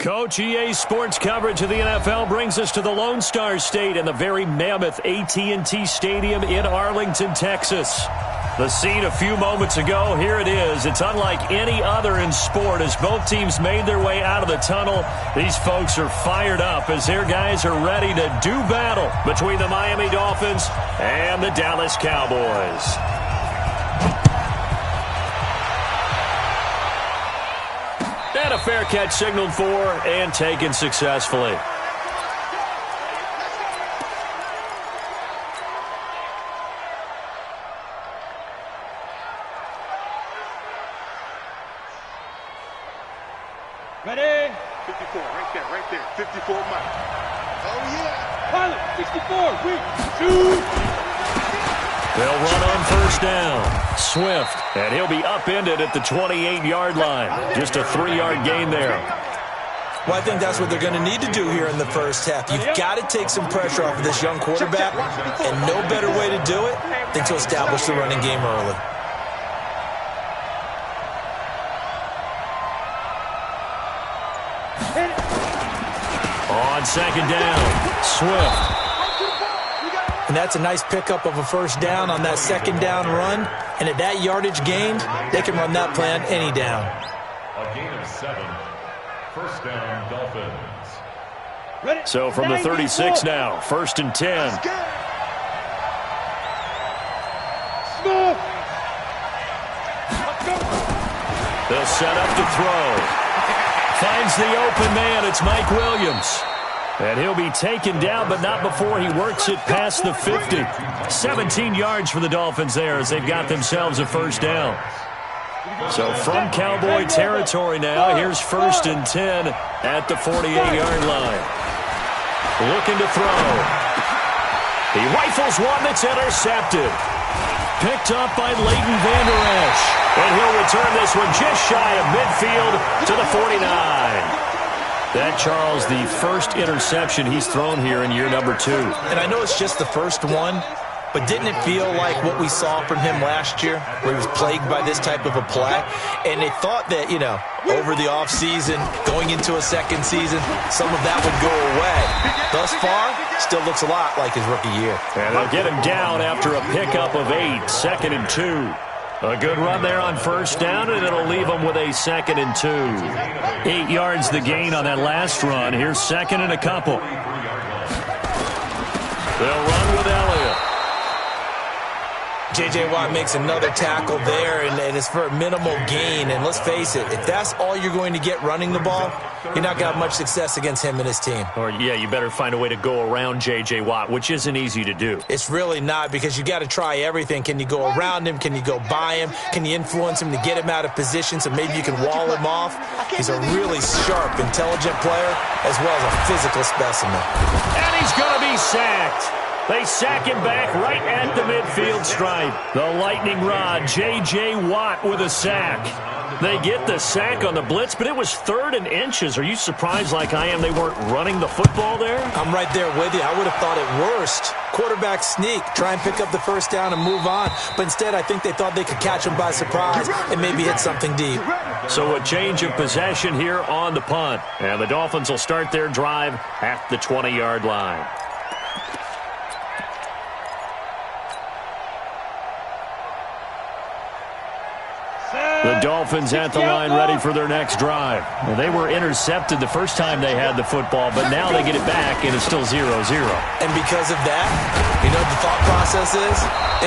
Coach, EA Sports coverage of the NFL brings us to the Lone Star State and the very mammoth AT&T Stadium in Arlington, Texas. The scene a few moments ago, here it is. It's unlike any other in sport as both teams made their way out of the tunnel. These folks are fired up as their guys are ready to do battle between the Miami Dolphins and the Dallas Cowboys. And a fair catch signaled for and taken successfully. Ready? 54, right there. 54 Mike. Oh, yeah. Pilot, 64, shoot. They'll run on first down. Swift, and he'll be upended at the 28-yard line. Just a 3-yard gain there. Well, I think that's what they're going to need to do here in the first half. You've got to take some pressure off of this young quarterback, and no better way to do it than to establish the running game early. On second down, Swift. And that's a nice pickup of a first down on that second down run. And at that yardage gained, they can run that play on any down. A gain of 7. First down, Dolphins. So from the 36 now, first and 10. They'll set up to throw. Finds the open man. It's Mike Williams. And he'll be taken down, but not before he works it past the 50. 17 yards for the Dolphins there as they've got themselves a first down. So from Cowboy territory now, here's first and 10 at the 48-yard line. Looking to throw. He rifles one that's intercepted. Picked up by Leighton Vander Esch. And he'll return this one just shy of midfield to the 49. That, Charles, the first interception he's thrown here in year number 2. And I know it's just the first one, but didn't it feel like what we saw from him last year, where he was plagued by this type of a play? And they thought that, you know, over the offseason, going into a second season, some of that would go away. Thus far, still looks a lot like his rookie year. And they'll get him down after a pickup of 8, second and 2. A good run there on first down, and it'll leave them with a second and 2. 8 yards the gain on that last run. Here's second and a couple. They'll run with Elliott. J.J. Watt makes another tackle there, and it's for a minimal gain. And let's face it, if that's all you're going to get running the ball, you're not going to have much success against him and his team. Or, yeah, you better find a way to go around J.J. Watt, which isn't easy to do. It's really not, because you got to try everything. Can you go around him? Can you go by him? Can you influence him to get him out of position so maybe you can wall him off? He's a really sharp, intelligent player, as well as a physical specimen. And he's going to be sacked. They sack him back right at the midfield stripe. The lightning rod, J.J. Watt with a sack. They get the sack on the blitz, but it was 3rd and inches. Are you surprised like I am they weren't running the football there? I'm right there with you. I would have thought it worst. Quarterback sneak, try and pick up the first down and move on. But instead, I think they thought they could catch him by surprise and maybe hit something deep. So a change of possession here on the punt. And the Dolphins will start their drive at the 20-yard line. The Dolphins at the line ready for their next drive. Well, they were intercepted the first time they had the football, but now they get it back, and it's still 0-0. And because of that, you know what the thought process is?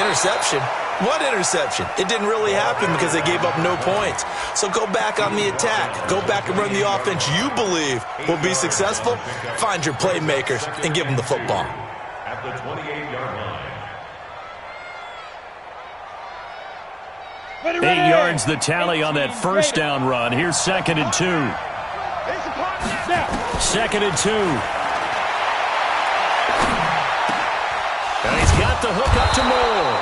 Interception. What interception? It didn't really happen because they gave up no points. So go back on the attack. Go back and run the offense you believe will be successful. Find your playmakers and give them the football. At the 28-yard line. 8 yards the tally on that first down run. Here's second and 2. Second and 2. And he's got the hook up to Moore.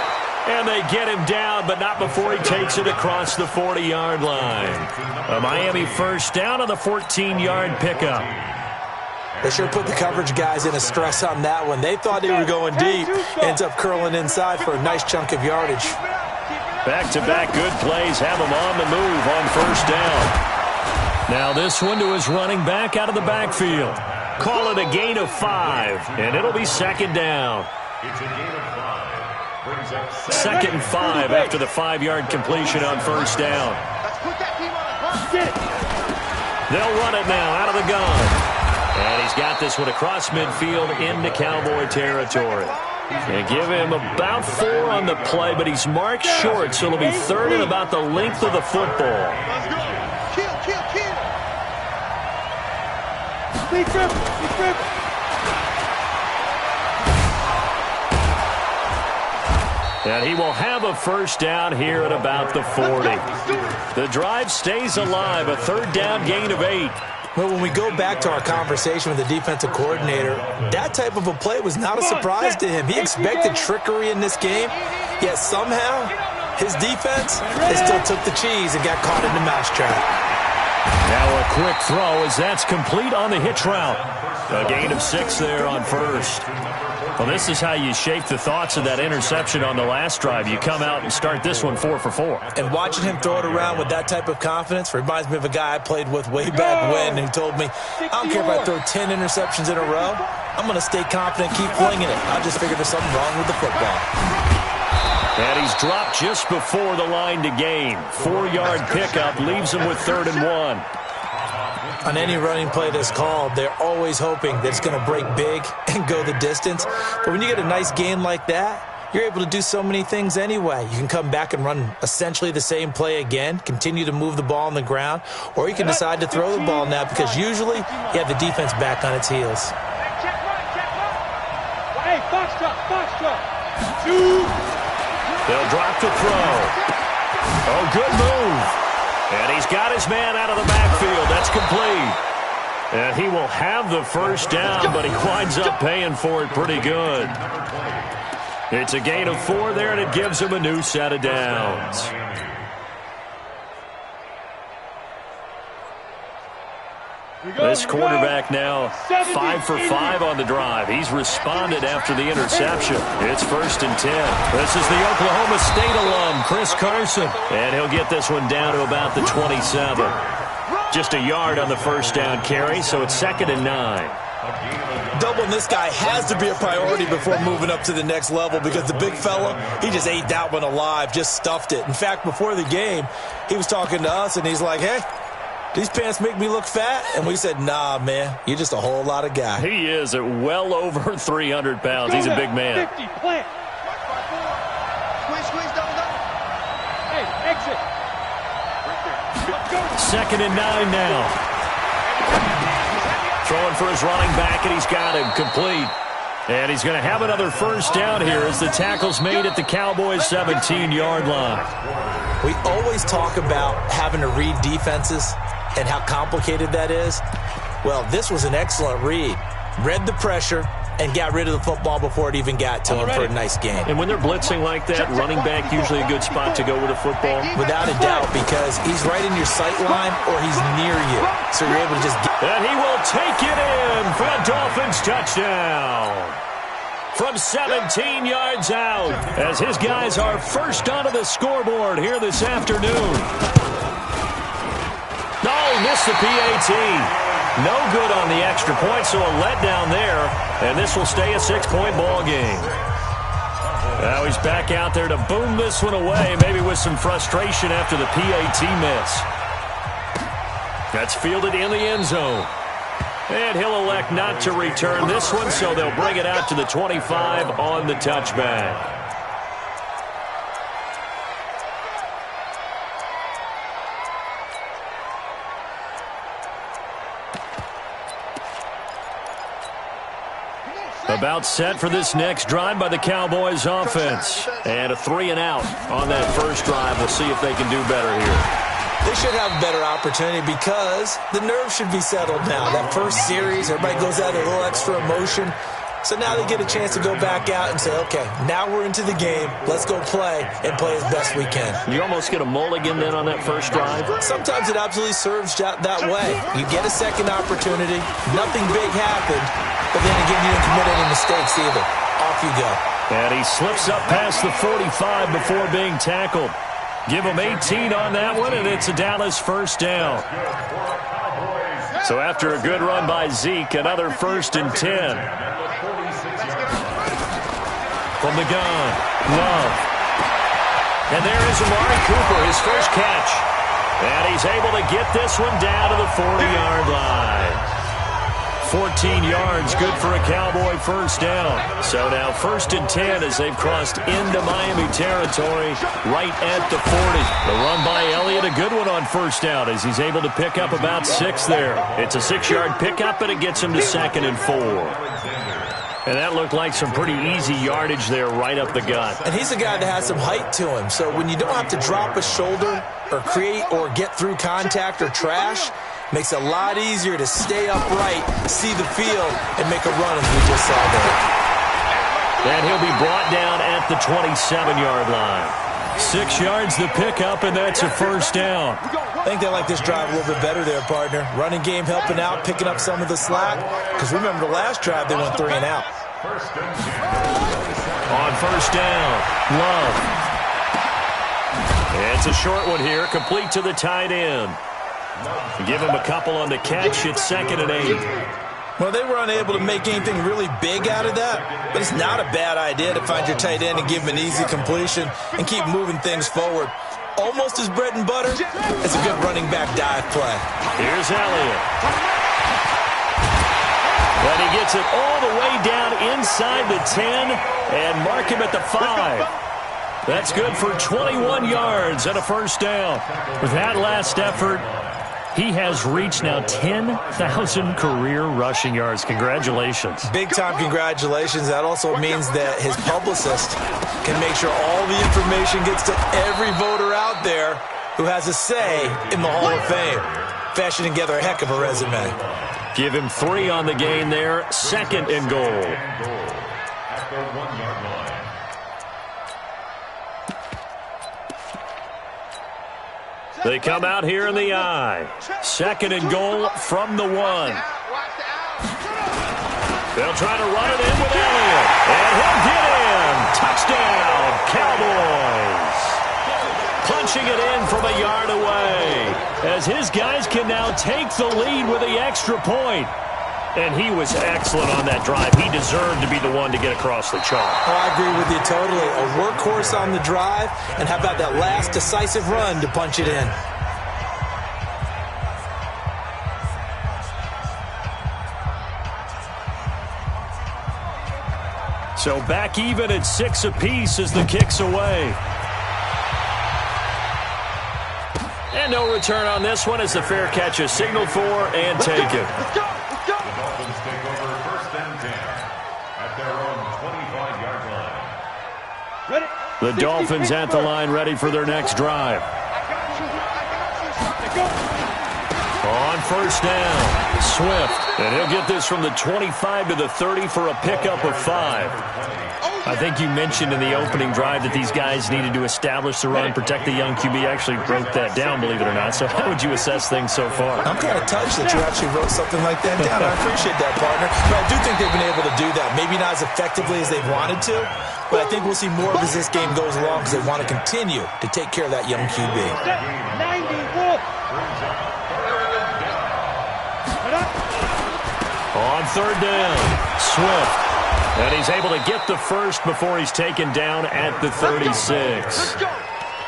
And they get him down, but not before he takes it across the 40-yard line. A Miami first down on the 14-yard pickup. They sure put the coverage guys in a stress on that one. They thought they were going deep. Ends up curling inside for a nice chunk of yardage. Back-to-back good plays have them on the move on first down. Now this one to his running back out of the backfield. Call it a gain of 5, and it'll be second down. It's a gain of 5. Brings up Second and 5 after the 5-yard completion on first down. They'll run it now out of the gun. And he's got this one across midfield into Cowboy territory. And give him about 4 on the play, but he's marked short, so it'll be third and about the length of the football. And he will have a first down here at about the 40. The drive stays alive, a third down gain of 8. Well, when we go back to our conversation with the defensive coordinator, that type of a play was not a surprise to him. He expected trickery in this game, yet somehow his defense, they still took the cheese and got caught in the mousetrap. Now a quick throw as that's complete on the hitch route. A gain of 6 there on first. Well, this is how you shape the thoughts of that interception on the last drive. You come out and start this one 4 for 4. And watching him throw it around with that type of confidence reminds me of a guy I played with way back when who told me, I don't care if I throw 10 interceptions in a row, I'm going to stay confident, keep flinging it. I just figured there's something wrong with the football. And he's dropped just before the line to gain. 4-yard pickup leaves him with 3rd and 1. On any running play that's called, they're always hoping that it's going to break big and go the distance. But when you get a nice gain like that, you're able to do so many things anyway. You can come back and run essentially the same play again, continue to move the ball on the ground, or you can decide to throw the ball now because usually you have the defense back on its heels. Hey, box drop. They'll drop to throw. Oh, good move. And he's got his man out of the backfield. That's complete. And he will have the first down, but he winds up paying for it pretty good. It's a gain of 4 there, and it gives him a new set of downs. This quarterback now 5 for 5 on the drive. He's responded after the interception. It's 1st and 10. This is the Oklahoma State alum, Chris Carson. And he'll get this one down to about the 27. Just a yard on the first down carry, so it's 2nd and 9. Doubling this guy has to be a priority before moving up to the next level because the big fella, he just ate that one alive, just stuffed it. In fact, before the game, he was talking to us, and he's like, hey, these pants make me look fat? And we said, nah, man, you're just a whole lot of guy. He is at well over 300 pounds. He's a big man. 50, plant. Squeeze, double. Hey, exit. Right there. 2nd and 9 now. Throwing for his running back, and he's got him complete. And he's going to have another first down here as the tackle's made at the Cowboys' 17-yard line. We always talk about having to read defenses and how complicated that is. Well, this was an excellent read. Read the pressure and got rid of the football before it even got to him for a nice game. And when they're blitzing like that, running back usually a good spot to go with a football. Without a doubt, because he's right in your sight line or he's near you. So you're able to just get. And he will take it in for a Dolphins touchdown. From 17 yards out, as his guys are first onto the scoreboard here this afternoon. Oh, missed the PAT. No good on the extra point, so a letdown there, and this will stay a 6-point ball game. Now he's back out there to boom this one away, maybe with some frustration after the PAT miss. That's fielded in the end zone. And he'll elect not to return this one, so they'll bring it out to the 25 on the touchback. About set for this next drive by the Cowboys offense. And a 3-and-out on that first drive. We'll see if they can do better here. They should have a better opportunity because the nerves should be settled now. That first series, everybody goes out a little extra emotion. So now they get a chance to go back out and say, okay, now we're into the game. Let's go play and play as best we can. You almost get a mulligan then on that first drive? Sometimes it absolutely serves that way. You get a second opportunity. Nothing big happened. But then again, you didn't commit any mistakes either. Off you go. And he slips up past the 45 before being tackled. Give him 18 on that one, and it's a Dallas first down. So after a good run by Zeke, another 1st and 10. From the gun, Love. And there is Amari Cooper, his first catch. And he's able to get this one down to the 40-yard line. 14 yards, good for a Cowboy first down. So now 1st and 10 as they've crossed into Miami territory right at the 40. The run by Elliott, a good one on first down as he's able to pick up about 6 there. It's a 6-yard pickup, and it gets him to 2nd and 4. And that looked like some pretty easy yardage there right up the gut. And he's a guy that has some height to him. So when you don't have to drop a shoulder or create or get through contact or trash, makes it a lot easier to stay upright, see the field, and make a run as we just saw there. And he'll be brought down at the 27-yard line. 6 yards the pickup, and that's a first down. I think they like this drive a little bit better there, partner. Running game helping out, picking up some of the slack. Because remember the last drive, they went 3 and out. On first down, Love. It's a short one here, complete to the tight end. Give him a couple on the catch. It's 2nd and 8. Well, they were unable to make anything really big out of that, but it's not a bad idea to find your tight end and give him an easy completion and keep moving things forward. Almost as bread and butter as a good running back dive play. Here's Elliott. And he gets it all the way down inside the 10 and mark him at the 5. That's good for 21 yards and a first down. With that last effort, he has reached now 10,000 career rushing yards. Congratulations. Big-time congratulations. That also means that his publicist can make sure all the information gets to every voter out there who has a say in the Hall of Fame. Fashioning together a heck of a resume. Give him 3 on the game there. 2nd and goal. At the 1-yard line. They come out here in the I. 2nd and goal from the 1. They'll try to run it in with Elliott. And he'll get in. Touchdown, Cowboys. Punching it in from a yard away. As his guys can now take the lead with the extra point. And he was excellent on that drive. He deserved to be the one to get across the chalk. Oh, I agree with you totally. A workhorse on the drive, and how about that last decisive run to punch it in? So back even at 6 apiece as the kick's away. And no return on this one as the fair catch is signaled for and taken. Let's go. The Dolphins take over 1st and 10 at their own 25-yard line. Ready? The Dolphins at the line ready for their next drive. On first down, Swift. And he'll get this from the 25 to the 30 for a pickup of 5. I think you mentioned in the opening drive that these guys needed to establish the run, protect the young QB. Actually wrote that down, believe it or not. So how would you assess things so far? I'm kind of touched that you actually wrote something like that down. I appreciate that, partner. But I do think they've been able to do that. Maybe not as effectively as they've wanted to, but I think we'll see more of as this game goes along because they want to continue to take care of that young QB. 90 Wolf. On third down, Swift. And he's able to get the first before he's taken down at the 36.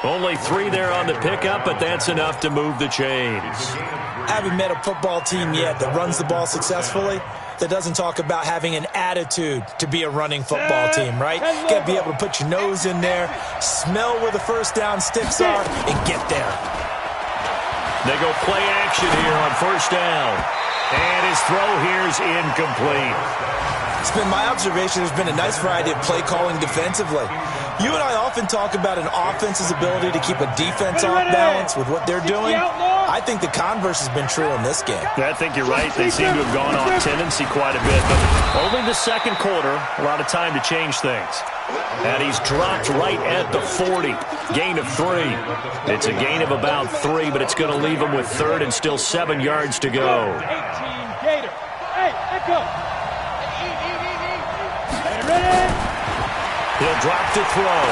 Only 3 there on the pickup, but that's enough to move the chains. I haven't met a football team yet that runs the ball successfully that doesn't talk about having an attitude to be a running football team, right? You got to be able to put your nose in there, smell where the first down sticks are, and get there. They go play action here on first down. And his throw here is incomplete. It's been my observation there's been a nice variety of play calling defensively. You and I often talk about an offense's ability to keep a defense off balance with what they're doing. I think the converse has been true in this game. I think you're right. They seem to have gone off tendency quite a bit, but only the second quarter, a lot of time to change things. And he's dropped right at the 40. Gain of 3. It's a gain of about 3, but it's going to leave him with 3rd and still 7 yards to go. 18 Gator. Hey, echo. Ready? He'll drop to throw.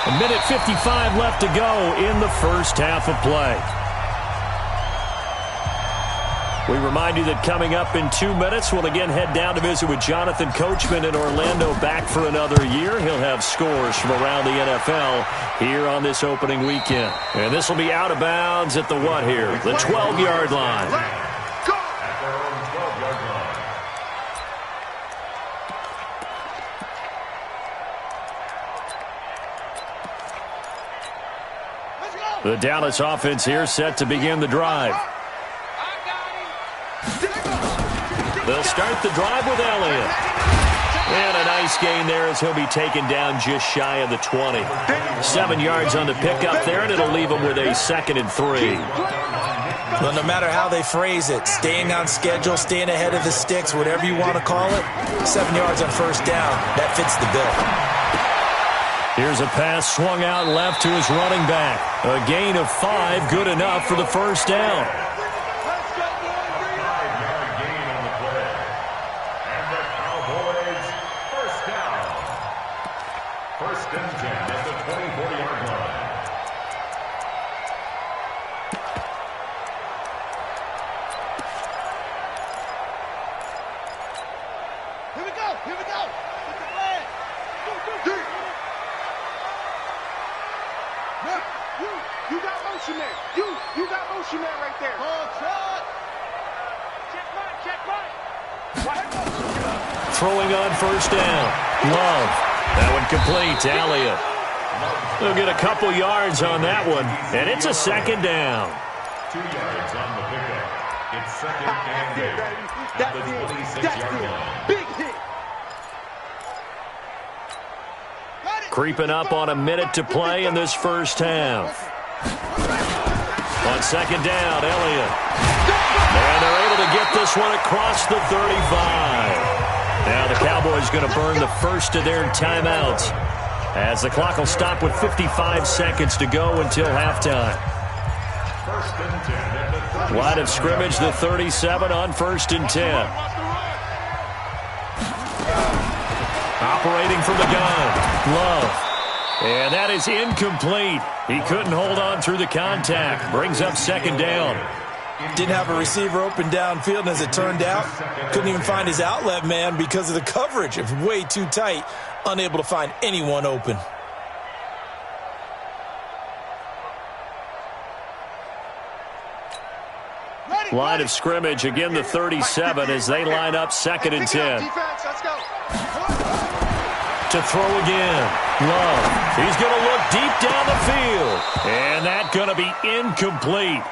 A minute 55 left to go in the first half of play. We remind you that coming up in 2 minutes, we'll again head down to visit with Jonathan Coachman in Orlando, back for another year. He'll have scores from around the NFL here on this opening weekend. And this will be out of bounds at the what here? The 12-yard line. The Dallas offense here set to begin the drive. They'll start the drive with Elliott. And a nice gain there as he'll be taken down just shy of the 20. 7 yards on the pickup there, and it'll leave him with a 2nd and 3. Well, no matter how they phrase it, staying on schedule, staying ahead of the sticks, whatever you want to call it, 7 yards on first down, that fits the bill. Here's a pass swung out left to his running back. A gain of 5, good enough for the first down. Throwing on first down. Love. That one complete to Elliott. They'll get a couple yards on that one, and it's a 2nd down. 2 yards on the pickup. It's 2nd and 8 at the 26-yard line. Big hit. Creeping up on a minute to play in this first half. On 2nd down, Elliott. And they're able to get this one across the 35. Now the Cowboys going to burn the first of their timeouts as the clock will stop with 55 seconds to go until halftime. Line of scrimmage, the 37 on 1st and 10. Operating from the gun, Love. And that is incomplete. He couldn't hold on through the contact. Brings up 2nd down. Didn't have a receiver open downfield, and as it turned out, couldn't even find his outlet man because of the coverage. It was way too tight, unable to find anyone open. Line of scrimmage, again the 37 as they line up 2nd and 10. To throw again. Love. He's going to look deep down the field. And that's going to be incomplete.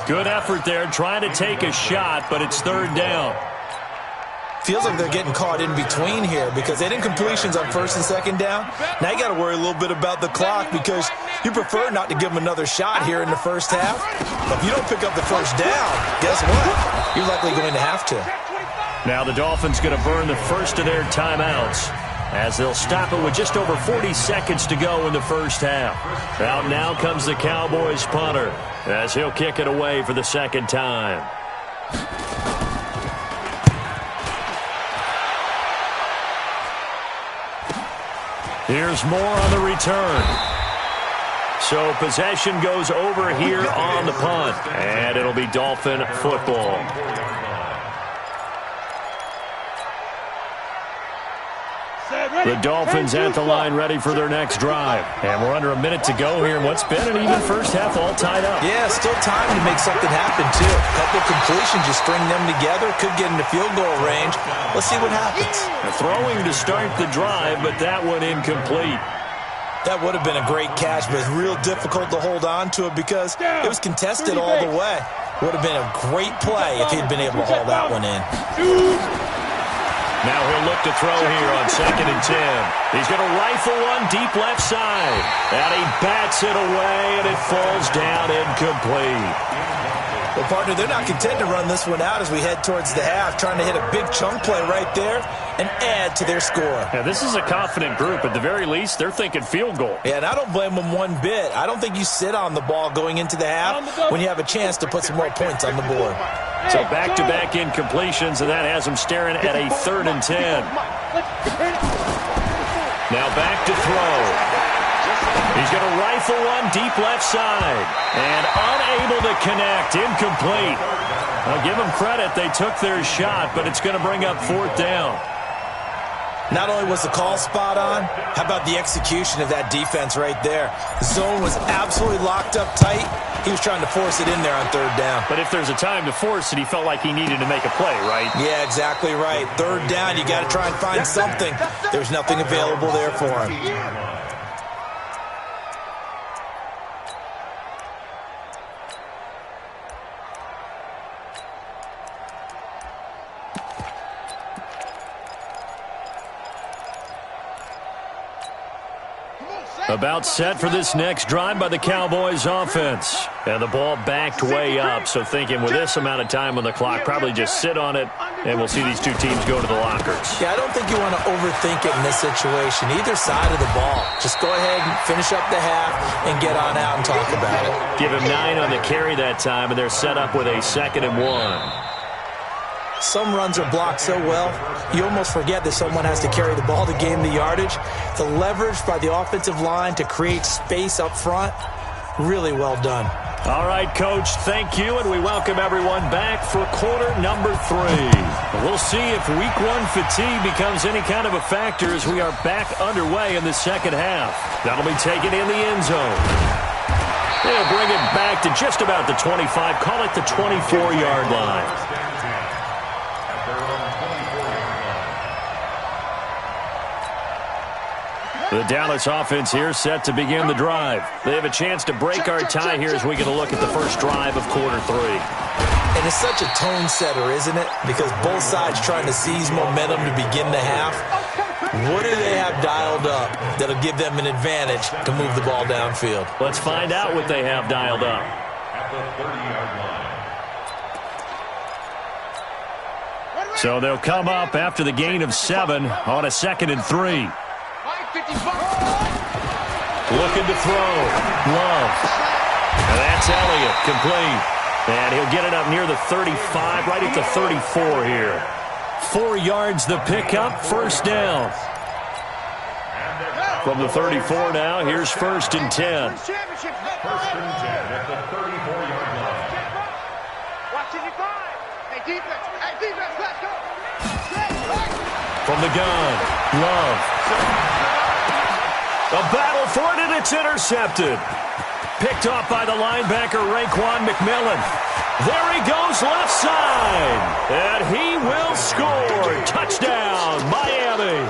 Good effort there trying to take a shot, but it's 3rd down. Feels like they're getting caught in between here because they didn't completions on 1st and 2nd down. Now you got to worry a little bit about the clock because you prefer not to give them another shot here in the first half. But if you don't pick up the first down, guess what? You're likely going to have to. Now the Dolphins going to burn the first of their timeouts as they'll stop it with just over 40 seconds to go in the first half. Out now comes the Cowboys punter as he'll kick it away for the 2nd time. Here's more on the return. So possession goes over here on the punt, and it'll be Dolphin football. The Dolphins at the line ready for their next drive. And we're under a minute to go here in what's been an even first half all tied up. Yeah, still time to make something happen, too. A couple completions, you string them together, could get into field goal range. Let's see what happens. Throwing to start the drive, but that one incomplete. That would have been a great catch, but it's real difficult to hold on to it because it was contested all the way. Would have been a great play if he'd been able to haul that one in. Now he'll look to throw here on 2nd and 10. He's going to rifle one deep left side. And he bats it away, and it falls down incomplete. Well, partner, they're not content to run this one out as we head towards the half, trying to hit a big chunk play right there and add to their score. Yeah, this is a confident group. At the very least, they're thinking field goal. Yeah, and I don't blame them one bit. I don't think you sit on the ball going into the half when you have a chance to put some more points on the board. So back-to-back incompletions, and that has him staring at a 3rd and 10. Now back to throw. He's going to rifle one deep left side. And unable to connect. Incomplete. I'll give them credit. They took their shot, but it's going to bring up 4th down. Not only was the call spot on, how about the execution of that defense right there? The zone was absolutely locked up tight. He was trying to force it in there on 3rd down. But if there's a time to force it, he felt like he needed to make a play, right? Yeah, exactly right. 3rd down, you got to try and find something. There's nothing available there for him. About set for this next drive by the Cowboys offense. And the ball backed way up, so thinking with this amount of time on the clock, probably just sit on it, and we'll see these two teams go to the lockers. Yeah, I don't think you want to overthink it in this situation. Either side of the ball. Just go ahead and finish up the half and get on out and talk about it. Give him 9 on the carry that time, and they're set up with a 2nd and 1. Some runs are blocked so well, you almost forget that someone has to carry the ball to gain the yardage. The leverage by the offensive line to create space up front, really well done. All right, Coach, thank you, and we welcome everyone back for quarter number 3. We'll see if week 1 fatigue becomes any kind of a factor as we are back underway in the second half. That'll be taken in the end zone. They'll bring it back to just about the 25, call it the 24-yard line. The Dallas offense here set to begin the drive. They have a chance to break our tie here as we get a look at the first drive of quarter 3. And it's such a tone setter, isn't it? Because both sides trying to seize momentum to begin the half. What do they have dialed up that'll give them an advantage to move the ball downfield? Let's find out what they have dialed up. At the 30-yard line. So they'll come up after the gain of 7 on a 2nd and 3. Looking to throw. Love. And that's Elliott, complete. And he'll get it up near the 35, right at the 34 here. 4 yards the pickup, 1st down. From the 34 now, here's 1st and 10. 1st and 10 at the 34-yard line. Watching you find. Hey, defense, let's go. From the gun, Love. A battle for it, and it's intercepted. Picked off by the linebacker, Raekwon McMillan. There he goes, left side. And he will score. Touchdown, Miami.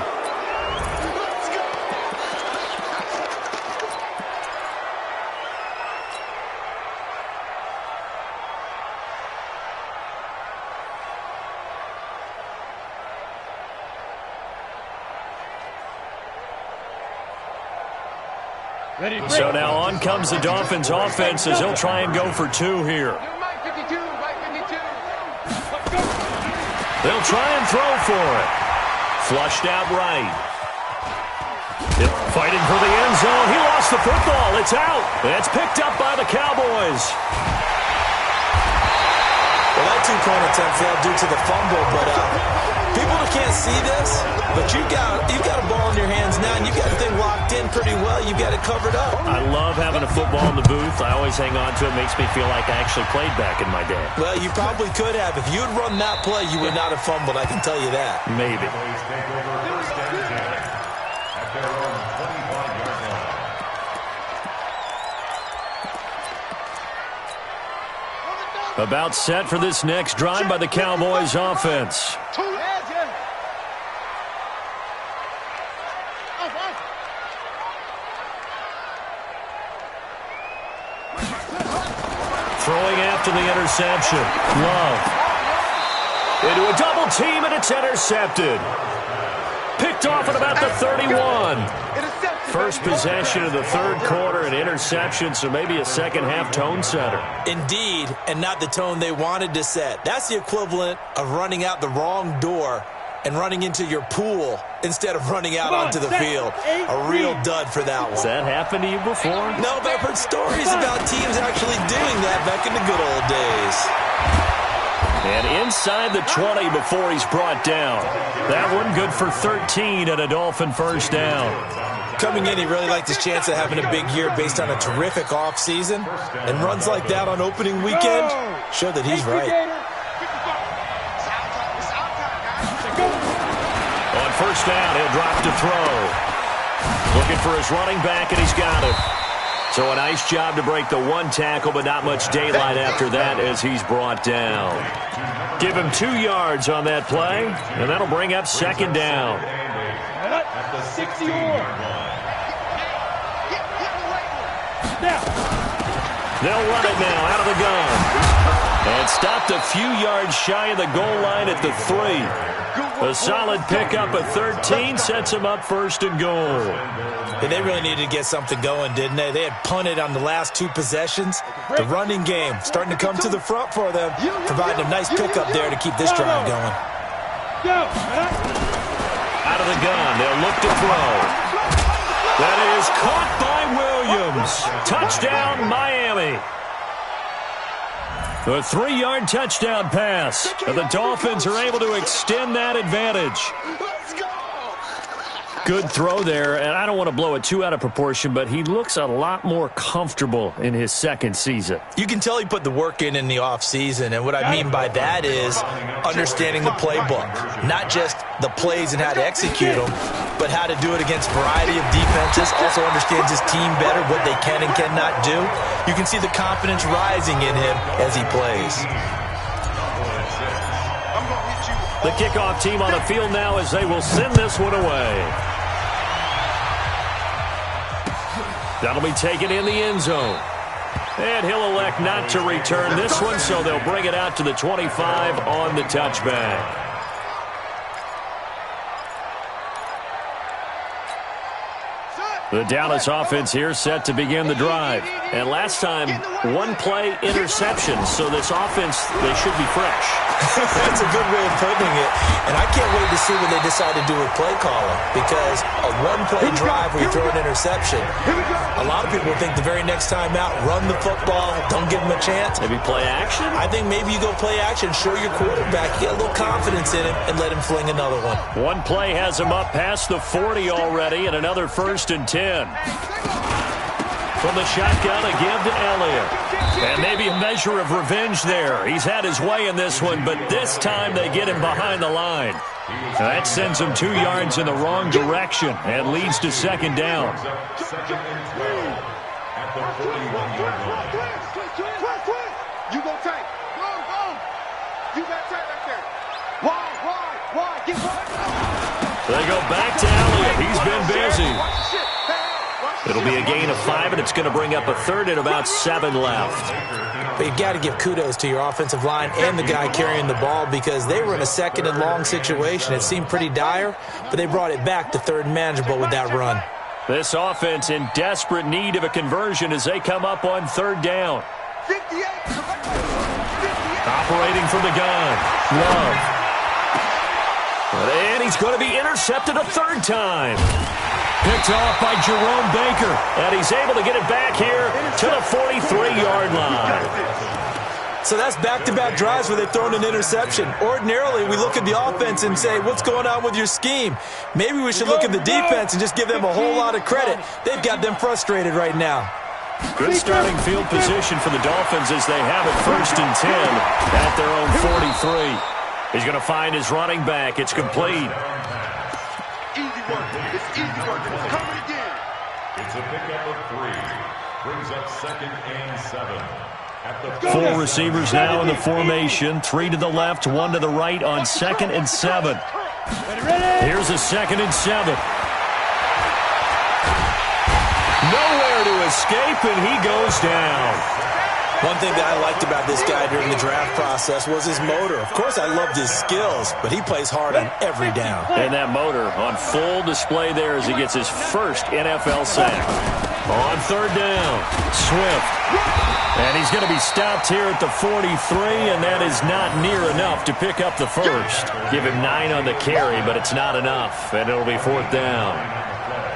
So now on comes the Dolphins offense as they'll try and go for 2 here. They'll try and throw for it. Flushed out right. Fighting for the end zone. He lost the football. It's out. It's picked up by the Cowboys. Well, that 2-point attempt failed due to the fumble, but people can't see this, but you've got a ball in your hands now, and you've got the thing locked in pretty well. You've got it covered up. I love having a football in the booth. I always hang on to it. It makes me feel like I actually played back in my day. Well, you probably could have. If you had run that play, you would not have fumbled. I can tell you that. Maybe. Cowboys take over 1st and 10 at their own 25-yard line. About set for this next drive by the Cowboys offense. Throwing after the interception. Love. Into a double team, and it's intercepted. Picked off at about the 31. First possession of the 3rd quarter, an interception, so maybe a second-half tone setter. Indeed, and not the tone they wanted to set. That's the equivalent of running out the wrong door and running into your pool instead of running out onto the field. A real dud for that one. Has that happened to you before? No, but I've heard stories about teams actually doing that back in the good old days. And inside the 20 before he's brought down. That one good for 13 and a Dolphin 1st down. Coming in, he really liked his chance of having a big year based on a terrific offseason. And runs like that on opening weekend show that he's right. On first down, he'll drop to throw. Looking for his running back, and he's got it. So a nice job to break the one tackle, but not much daylight after that as he's brought down. Give him 2 yards on that play, and that'll bring up second down. At the 60-yard line. They'll run it now out of the gun. And stopped a few yards shy of the goal line at the 3. A solid pickup of 13 sets them up first and goal. And they really needed to get something going, didn't they? They had punted on the last 2 possessions. The running game starting to come to the front for them, providing a nice pickup there to keep this drive going. Out of the gun, they'll look to throw. That is caught by Williams. Touchdown, Miami. A 3-yard touchdown pass. And the Dolphins are able to extend that advantage. Good throw there, and I don't want to blow it too out of proportion, but he looks a lot more comfortable in his second season. You can tell he put the work in the offseason, and what I mean by that is understanding the playbook. Not just the plays and how to execute them, but how to do it against a variety of defenses. Also understands his team better, what they can and cannot do. You can see the confidence rising in him as he plays. The kickoff team on the field now as they will send this one away. That'll be taken in the end zone. And he'll elect not to return this one, so they'll bring it out to the 25 on the touchback. The Dallas offense here set to begin the drive. And last time, 1-play interception. So this offense, they should be fresh. That's a good way of putting it. And I can't wait to see what they decide to do with play calling. Because a 1-play drive where you throw an interception, a lot of people think the very next time out, run the football, don't give them a chance. Maybe play action? I think maybe you go play action, show your quarterback, get a little confidence in him, and let him fling another one. One play has him up past the 40 already, and another 1st and 10. From the shotgun, a give to Elliott. And maybe a measure of revenge there. He's had his way in this one, but this time they get him behind the line. That sends him 2 yards in the wrong direction and leads to second down. Second and 12 at the 41-yard line. You go tight. Go. You got tight right there. Wide. Get wide. They go back to Elliott. He's been busy. It'll be a gain of 5, and it's going to bring up a 3rd and about 7 left. But you've got to give kudos to your offensive line and the guy carrying the ball because they were in a 2nd and long situation. It seemed pretty dire, but they brought it back to 3rd and manageable with that run. This offense in desperate need of a conversion as they come up on 3rd down. 58. Operating from the gun. Love. And he's going to be intercepted a 3rd time. Picked off by Jerome Baker. And he's able to get it back here to the 43-yard line. So that's back-to-back drives where they've thrown an interception. Ordinarily, we look at the offense and say, what's going on with your scheme? Maybe we should look at the defense and just give them a whole lot of credit. They've got them frustrated right now. Good starting field position for the Dolphins as they have it 1st and 10 at their own 43. He's going to find his running back. It's complete. Easy work. It's easy work. It's coming again. It's a pickup of 3. Brings up 2nd and 7. At the 4 receivers now in the formation. 3 to the left, 1 to the right on 2nd and 7. Here's a 2nd and 7. Nowhere to escape, and he goes down. One thing that I liked about this guy during the draft process was his motor. Of course, I loved his skills, but he plays hard on every down. And that motor on full display there as he gets his first NFL sack. On 3rd down, Swift. And he's going to be stopped here at the 43, and that is not near enough to pick up the first. Give him 9 on the carry, but it's not enough, and it'll be 4th down.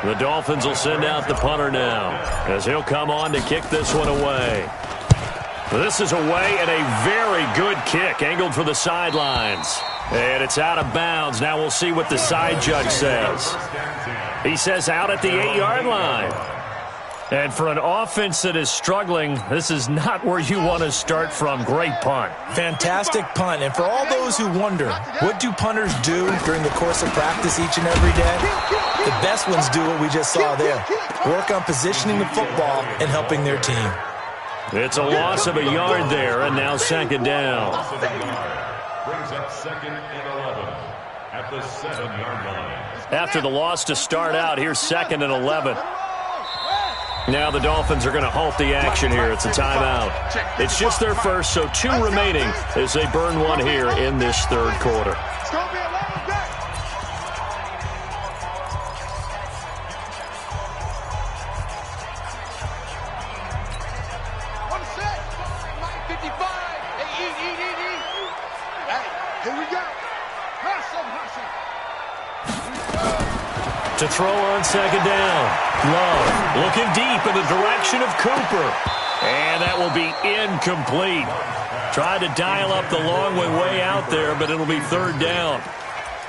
The Dolphins will send out the punter now as he'll come on to kick this one away. This is away and a very good kick, angled for the sidelines. And it's out of bounds. Now we'll see what the side judge says. He says out at the 8-yard line. And for an offense that is struggling, this is not where you want to start from. Great punt. Fantastic punt. And for all those who wonder, what do punters do during the course of practice each and every day? The best ones do what we just saw there. Work on positioning the football and helping their team. It's a loss of a yard there, and now second down. Brings up 2nd and 11 at the 7-yard line. After the loss to start out, here's 2nd and 11. Now the Dolphins are going to halt the action here. It's a timeout. It's just their first, so 2 remaining as they burn one here in this third quarter. To throw on second down. Love looking deep in the direction of Cooper. And that will be incomplete. Tried to dial up the long way out there, but it'll be third down.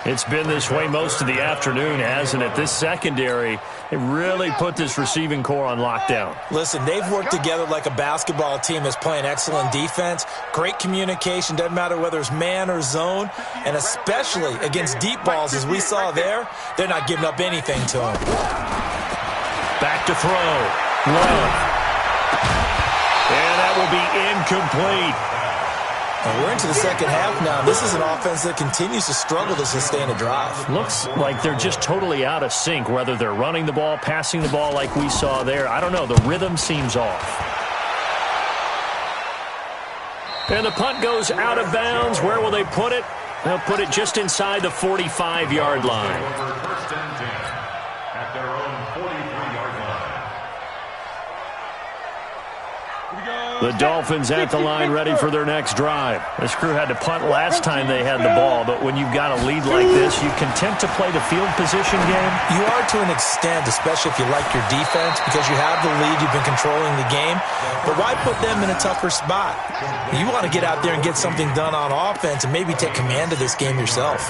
It's been this way most of the afternoon, hasn't it? This secondary, it really put this receiving core on lockdown. Listen, they've worked together like a basketball team that's playing excellent defense. Great communication, doesn't matter whether it's man or zone. And especially against deep balls, as we saw there, they're not giving up anything to them. Back to throw. Love. And that will be incomplete. And we're into the second half now. This is an offense that continues to struggle to sustain a drive. Looks like they're just totally out of sync, whether they're running the ball, passing the ball like we saw there. I don't know. The rhythm seems off. And the punt goes out of bounds. Where will they put it? They'll put it just inside the 45-yard line. First and 10 at their own 43-yard line. The Dolphins at the line ready for their next drive. This crew had to punt last time they had the ball, but when you've got a lead like this, you content to play the field position game? You are to an extent, especially if you like your defense, because you have the lead, you've been controlling the game. But why put them in a tougher spot? You want to get out there and get something done on offense and maybe take command of this game yourself.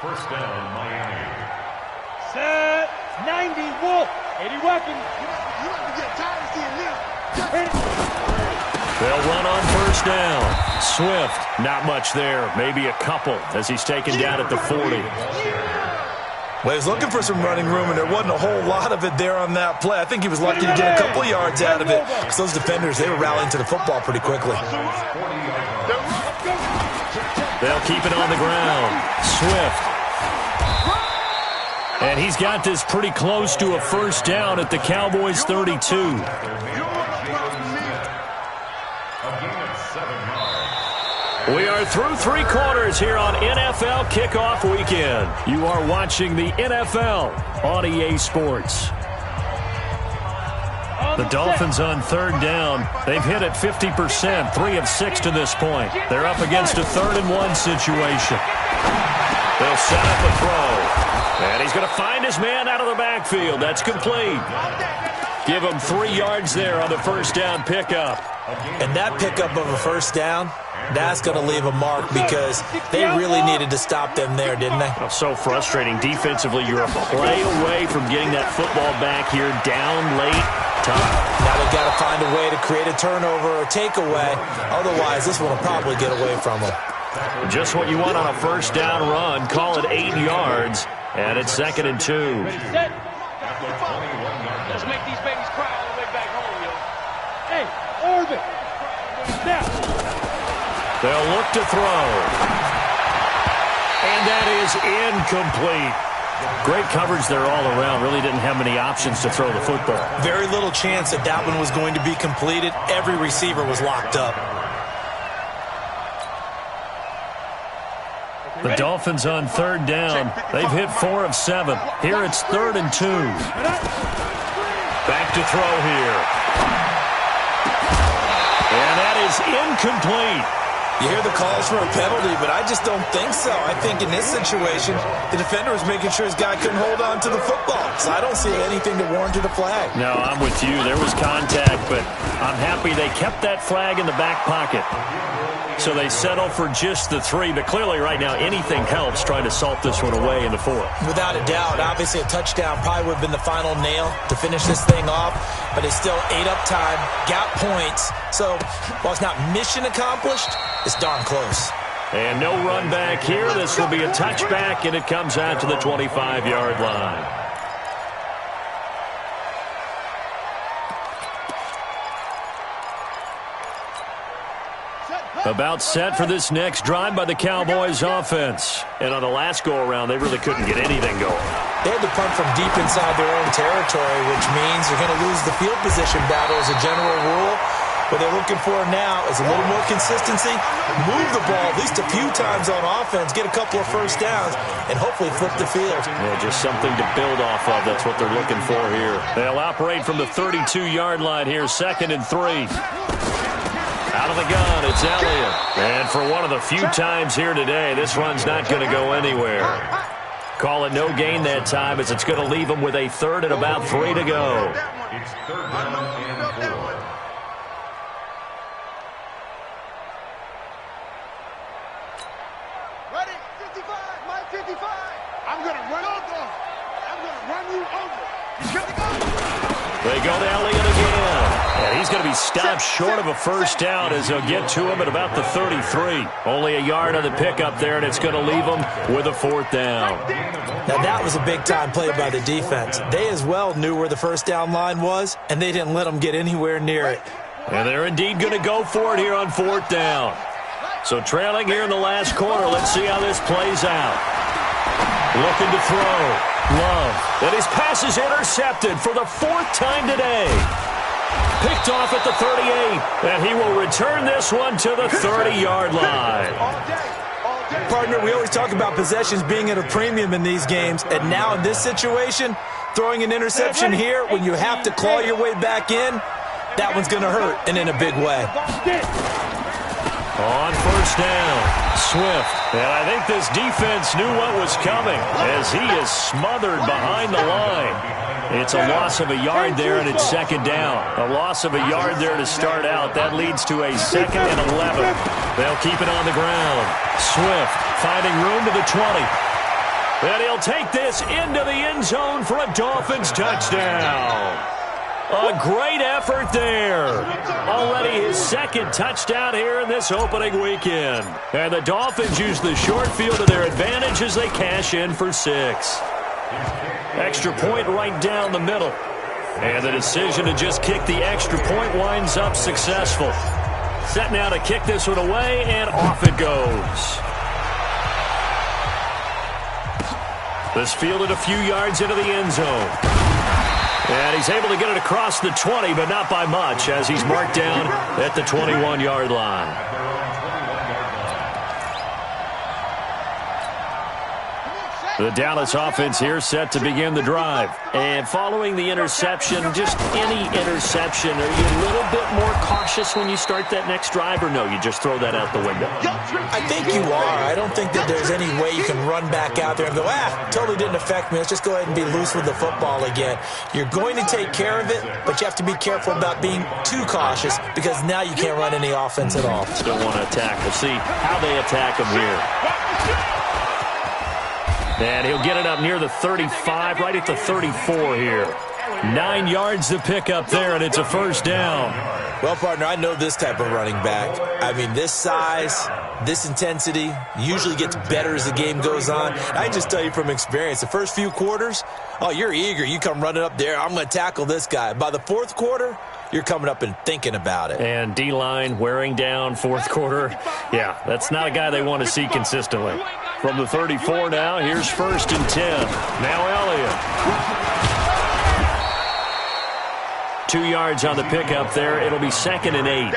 First down, Miami. Set 90 Wolf. 80 weapons. You have to get tired of seeing this. They'll run on first down. Swift, not much there. Maybe a couple as he's taken down at the 40. Well, he was looking for some running room, and there wasn't a whole lot of it there on that play. I think he was lucky to get a couple yards out of it because those defenders, they were rallying to the football pretty quickly. They'll keep it on the ground. Swift. And he's got this pretty close to a first down at the Cowboys' 32. We are through 3 quarters here on NFL Kickoff Weekend. You are watching the NFL on EA Sports. The Dolphins on third down. They've hit it 50%, 3 of 6 to this point. They're up against a 3rd and 1 situation. They'll set up a throw. And he's going to find his man out of the backfield. That's complete. Give him 3 yards there on the first down pickup. And that pickup of a first down, that's going to leave a mark because they really needed to stop them there, didn't they? Oh, so frustrating. Defensively, you're a play away from getting that football back here down late. Tough. Now they've got to find a way to create a turnover or takeaway. Otherwise, this one will probably get away from them. Just what you want on a first down run. Call it 8 yards, and it's 2nd and 2. Let's make these babies cry all the way back home, yo. Hey, Orbit. Now. They'll look to throw. And that is incomplete. Great coverage there all around. Really didn't have many options to throw the football. Very little chance that that one was going to be completed. Every receiver was locked up. The Dolphins on third down. They've hit 4 of 7. Here it's 3rd and 2. Back to throw here. And that is incomplete. You hear the calls for a penalty, but I just don't think so. I think in this situation, the defender was making sure his guy couldn't hold on to the football. So I don't see anything to warrant a flag. No, I'm with you. There was contact, but I'm happy they kept that flag in the back pocket. So they settle for just the 3, but clearly right now anything helps trying to salt this one away in the 4th. Without a doubt, obviously a touchdown probably would have been the final nail to finish this thing off, but it's still ate up time, got points. So while it's not mission accomplished, it's darn close. And no run back here. This will be a touchback, and it comes out to the 25-yard line. About set for this next drive by the Cowboys offense. And on the last go-around, they really couldn't get anything going. They had to punt from deep inside their own territory, which means you're going to lose the field position battle as a general rule. What they're looking for now is a little more consistency, move the ball at least a few times on offense, get a couple of first downs, and hopefully flip the field. Yeah, just something to build off of. That's what they're looking for here. They'll operate from the 32-yard line here, 2nd and 3. Out of the gun, it's Elliott. And for one of the few times here today, this run's not going to go anywhere. Call it no gain that time, as it's going to leave them with a 3rd and about 3 to go. It's 3rd down and 4. Ready? 55, Mike 55. I'm going to run over. I'm going to run you over. He's going to go. They go to Elliott again. And he's going to be stopped short of a first down as they'll get to him at about the 33. Only a yard on the pickup there, and it's going to leave them with a 4th down. Now that was a big-time play by the defense. They as well knew where the first down line was, and they didn't let them get anywhere near it. And they're indeed going to go for it here on 4th down. So trailing here in the last quarter, let's see how this plays out. Looking to throw. Love. And his pass is intercepted for the 4th time today. Picked off at the 38. And he will return this one to the 30-yard line. Partner, we always talk about possessions being at a premium in these games. And now in this situation, throwing an interception here when you have to claw your way back in, that one's going to hurt, and in a big way. On first down, Swift. And I think this defense knew what was coming as he is smothered behind the line. It's a loss of a yard there, and it's 2nd down. A loss of a yard there to start out. That leads to a 2nd and 11. They'll keep it on the ground. Swift finding room to the 20. And he'll take this into the end zone for a Dolphins touchdown. A great effort there. Already his 2nd touchdown here in this opening weekend. And the Dolphins use the short field to their advantage as they cash in for 6. Extra point right down the middle. And the decision to just kick the extra point winds up successful. Set now to kick this one away, and off it goes. This fielded a few yards into the end zone. And he's able to get it across the 20, but not by much, as he's marked down at the 21-yard line. The Dallas offense here set to begin the drive. And following the interception, just any interception, are you a little bit more cautious when you start that next drive, or no, you just throw that out the window? I think you are. I don't think that there's any way you can run back out there and go, totally didn't affect me. Let's just go ahead and be loose with the football again. You're going to take care of it, but you have to be careful about being too cautious because now you can't run any offense at all. Still want to attack. We'll see how they attack him here. And he'll get it up near the 35, right at the 34 here. 9 yards to pick up there, and it's a first down. Well, partner, I know this type of running back. I mean, this size, this intensity usually gets better as the game goes on. I just tell you from experience, the first few quarters, you're eager. You come running up there, I'm going to tackle this guy. By the 4th quarter, you're coming up and thinking about it. And D-line wearing down 4th quarter. Yeah, that's not a guy they want to see consistently. From the 34 now, here's 1st and 10. Now Elliott. 2 yards on the pickup there. It'll be 2nd and 8.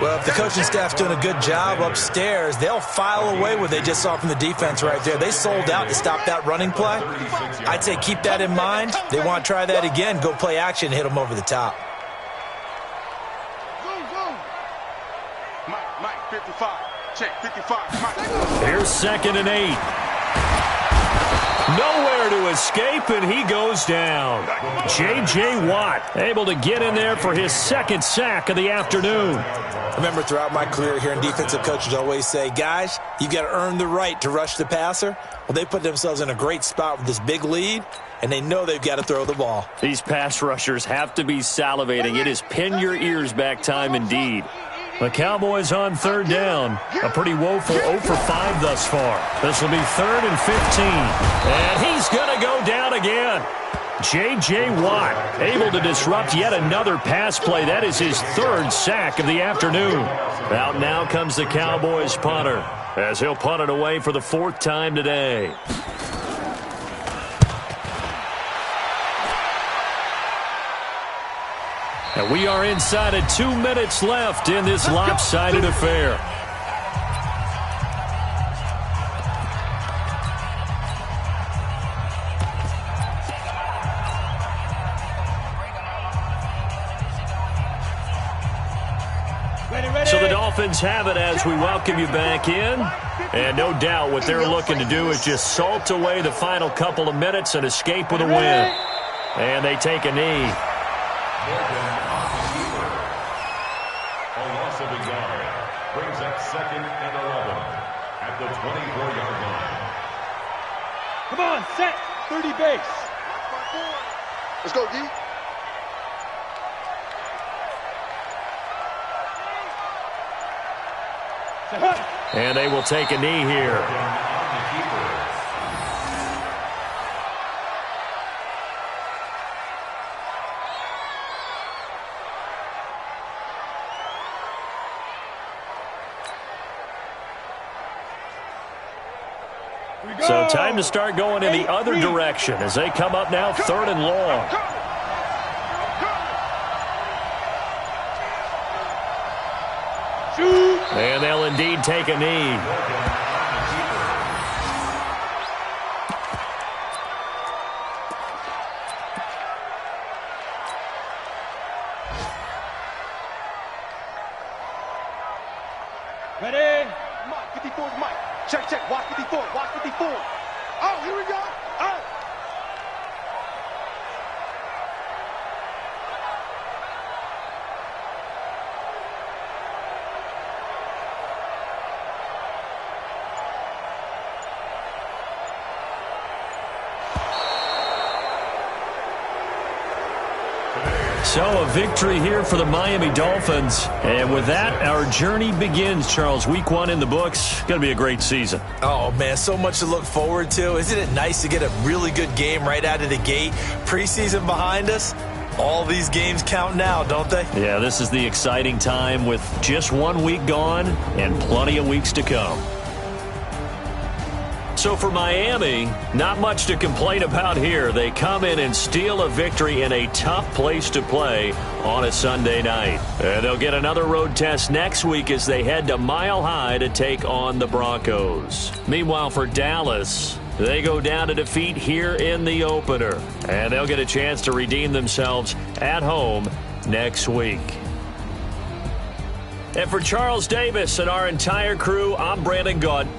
Well, if the coaching staff's doing a good job upstairs, they'll file away what they just saw from the defense right there. They sold out to stop that running play. I'd say keep that in mind. They want to try that again. Go play action, hit them over the top. Mike 55. 55. Check, 55. Here's 2nd and 8. Nowhere to escape, and he goes down. J.J. Watt able to get in there for his 2nd sack of the afternoon. I remember throughout my career hearing defensive coaches always say, guys, you got to earn the right to rush the passer. Well, they put themselves in a great spot with this big lead, and they know they've got to throw the ball. These pass rushers have to be salivating. It is pin your ears back time indeed. The Cowboys on 3rd down. A pretty woeful 0 for 5 thus far. This will be 3rd and 15. And he's going to go down again. J.J. Watt able to disrupt yet another pass play. That is his 3rd sack of the afternoon. Out now comes the Cowboys punter, as he'll punt it away for the 4th time today. And we are inside of 2 minutes left in this lopsided affair. So the Dolphins have it as we welcome you back in. And no doubt what they're looking to do is just salt away the final couple of minutes and escape with a win. And they take a knee. A loss of a yard brings up 2nd and 11 at the 24-yard line. Come on, set. 30 base. Let's go, D. And they will take a knee here. So time to start going in the other direction as they come up now 3rd and long. And they'll indeed take a knee. Ready? Mike, 54 Mike. Check, check. Watch 54. Watch 54. Oh, here we go. Oh. So a victory here for the Miami Dolphins. And with that, our journey begins, Charles. Week 1 in the books. Going to be a great season. Oh, man, so much to look forward to. Isn't it nice to get a really good game right out of the gate? Preseason behind us. All these games count now, don't they? Yeah, this is the exciting time with just 1 week gone and plenty of weeks to come. So for Miami, not much to complain about here. They come in and steal a victory in a tough place to play on a Sunday night. And they'll get another road test next week as they head to Mile High to take on the Broncos. Meanwhile, for Dallas, they go down to defeat here in the opener. And they'll get a chance to redeem themselves at home next week. And for Charles Davis and our entire crew, I'm Brandon Gaunt.